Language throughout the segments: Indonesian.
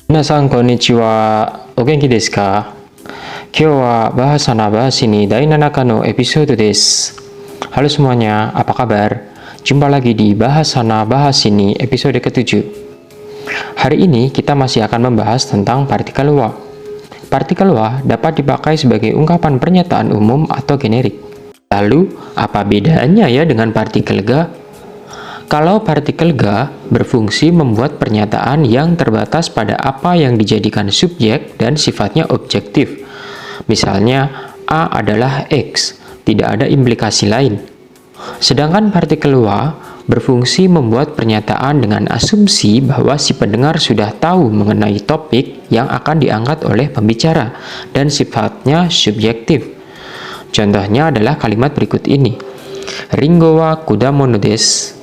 Minasan konnichiwa. O genki desu ka? Kyou wa bahasa na bahas ini dai nanaka no episode desu. Halo semuanya, apa kabar? Jumpa lagi di Bahasa na bahas ini episode ke-7. Hari ini kita masih akan membahas tentang partikel wa. Partikel wa dapat dipakai sebagai ungkapan pernyataan umum atau generik. Lalu, apa bedanya ya dengan partikel ga? Kalau partikel ga berfungsi membuat pernyataan yang terbatas pada apa yang dijadikan subjek dan sifatnya objektif. Misalnya, A adalah X, tidak ada implikasi lain. Sedangkan partikel wa berfungsi membuat pernyataan dengan asumsi bahwa si pendengar sudah tahu mengenai topik yang akan diangkat oleh pembicara dan sifatnya subjektif. Contohnya adalah kalimat berikut ini. Ringo wa kudamono desu.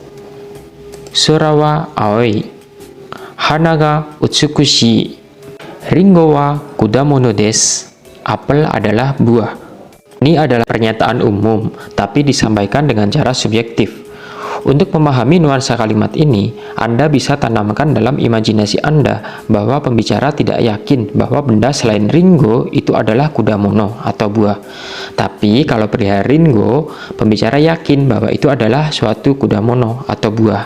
Sora wa aoi. Hana ga utsukushii. Ringo wa kudamono desu. Apel adalah buah. Ini adalah pernyataan umum, tapi disampaikan dengan cara subjektif. Untuk memahami nuansa kalimat ini, Anda bisa tanamkan dalam imajinasi Anda bahwa pembicara tidak yakin bahwa benda selain Ringo itu adalah kudamono atau buah. Tapi kalau perihal Ringo, pembicara yakin bahwa itu adalah suatu kudamono atau buah.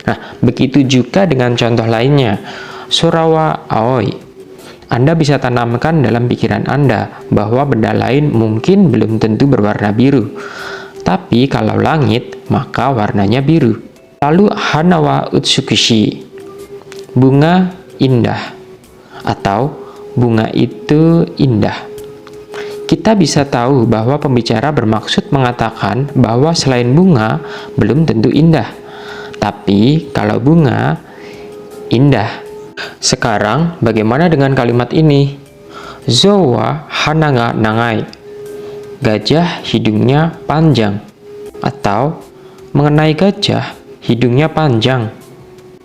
Nah, begitu juga dengan contoh lainnya. Sora wa aoi. Anda bisa tanamkan dalam pikiran Anda bahwa benda lain mungkin belum tentu berwarna biru. Tapi kalau langit, maka warnanya biru. Lalu hana wa utsukushi. Bunga indah. Atau bunga itu indah. Kita bisa tahu bahwa pembicara bermaksud mengatakan bahwa selain bunga belum tentu indah. Tapi kalau bunga indah. Sekarang bagaimana dengan kalimat ini? Zou wa hana ga nagai. Gajah hidungnya panjang. Atau mengenai gajah hidungnya panjang.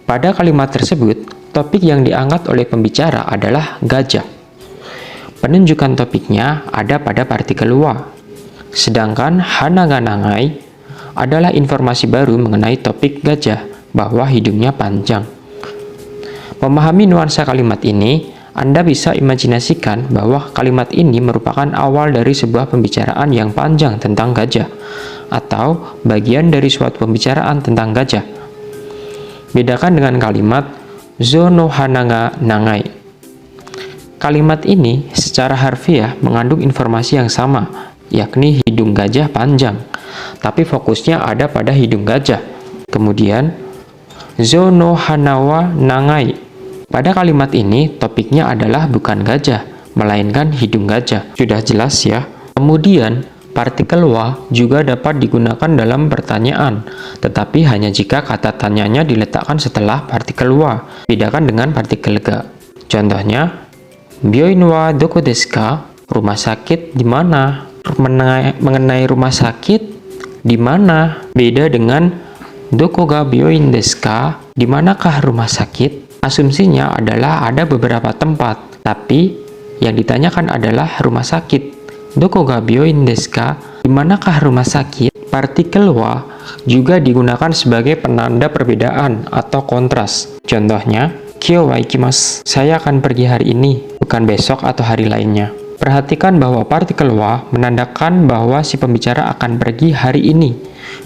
Pada kalimat tersebut, topik yang diangkat oleh pembicara adalah gajah. Penunjukan topiknya ada pada partikel wa. Sedangkan hana ga nagai adalah informasi baru mengenai topik gajah, bahwa hidungnya panjang. Memahami nuansa kalimat ini, Anda bisa imajinasikan bahwa kalimat ini merupakan awal dari sebuah pembicaraan yang panjang tentang gajah, atau bagian dari suatu pembicaraan tentang gajah. Bedakan dengan kalimat zo no hana ga nagai. Kalimat ini secara harfiah mengandung informasi yang sama, yakni hidung gajah panjang, tapi fokusnya ada pada hidung gajah. Kemudian, zo no hana wa nagai. Pada kalimat ini, topiknya adalah bukan gajah, melainkan hidung gajah. Sudah jelas ya? Kemudian, partikel wa juga dapat digunakan dalam pertanyaan, tetapi hanya jika kata tanyanya diletakkan setelah partikel wa. Bedakan dengan partikel ga. Contohnya, byoin wa doko desu ka? Rumah sakit di mana? Mengenai rumah sakit di mana? Beda dengan doko ga byoin desu ka? Di manakah rumah sakit? Asumsinya adalah ada beberapa tempat, tapi yang ditanyakan adalah rumah sakit. Doko ga byoin desu ka? Di manakah rumah sakit? Partikel wa juga digunakan sebagai penanda perbedaan atau kontras. Contohnya, kyou wa ikimasu. Saya akan pergi hari ini, bukan besok atau hari lainnya. Perhatikan bahwa partikel wa menandakan bahwa si pembicara akan pergi hari ini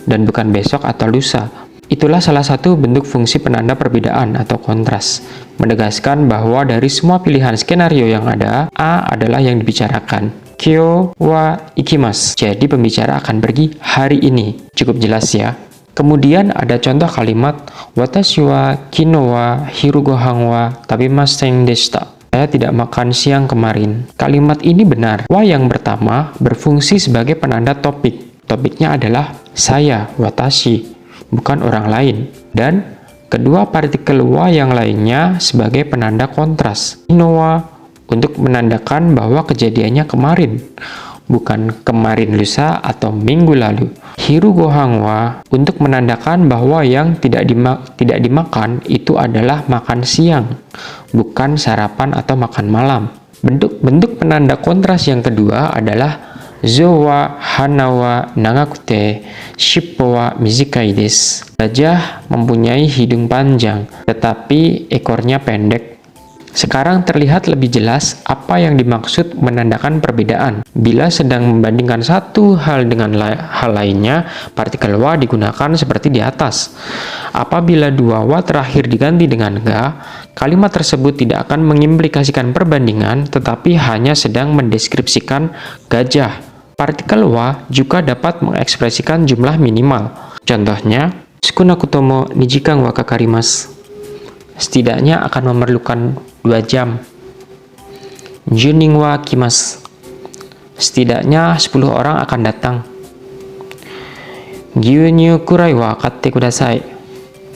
dan bukan besok atau lusa. Itulah salah satu bentuk fungsi penanda perbedaan atau kontras, menegaskan bahwa dari semua pilihan skenario yang ada, A adalah yang dibicarakan. Kyou wa ikimasu. Jadi pembicara akan pergi hari ini. Cukup jelas ya. Kemudian ada contoh kalimat watashi wa kino wa hiru gohan wa tabemasen deshita. Saya tidak makan siang kemarin. Kalimat ini benar. Wa yang pertama berfungsi sebagai penanda topik. Topiknya adalah saya, watashi, bukan orang lain. Dan kedua partikel wa yang lainnya sebagai penanda kontras. Kino wa untuk menandakan bahwa kejadiannya kemarin, bukan kemarin lusa atau minggu lalu. Hiru gohan wa untuk menandakan bahwa yang tidak dimakan itu adalah makan siang, bukan sarapan atau makan malam. Bentuk penanda kontras yang kedua adalah zo wa hana wa nagakute shippo wa mizikai desu. Gajah mempunyai hidung panjang, tetapi ekornya pendek. Sekarang terlihat lebih jelas apa yang dimaksud menandakan perbedaan. Bila sedang membandingkan satu hal dengan hal lainnya, partikel wa digunakan seperti di atas. Apabila dua wa terakhir diganti dengan ga, kalimat tersebut tidak akan mengimplikasikan perbandingan, tetapi hanya sedang mendeskripsikan gajah. Partikel wa juga dapat mengekspresikan jumlah minimal. Contohnya, sukuna kutomo nijikan wa kakarimasu. Setidaknya akan memerlukan 2 jam. Junin wa kimasu. Setidaknya 10 orang akan datang. Gyunyu kurai wa katte kudasai.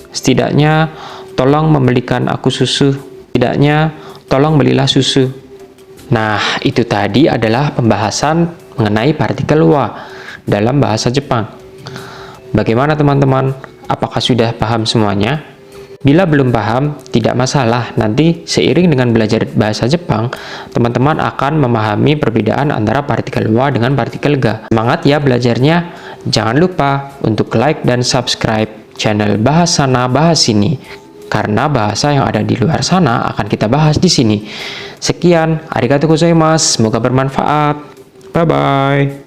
Setidaknya tolong membelikan aku susu. Setidaknya tolong belilah susu. Nah, itu tadi adalah pembahasan mengenai partikel wa dalam bahasa Jepang. Bagaimana teman-teman? Apakah sudah paham semuanya? Bila belum paham, tidak masalah. Nanti seiring dengan belajar bahasa Jepang, teman-teman akan memahami perbedaan antara partikel wa dengan partikel ga. Semangat ya belajarnya. Jangan lupa untuk like dan subscribe channel Bahas Sana Bahas Sini, karena bahasa yang ada di luar sana akan kita bahas di sini. Sekian, arigatou gozaimasu. Semoga bermanfaat. Bye-bye.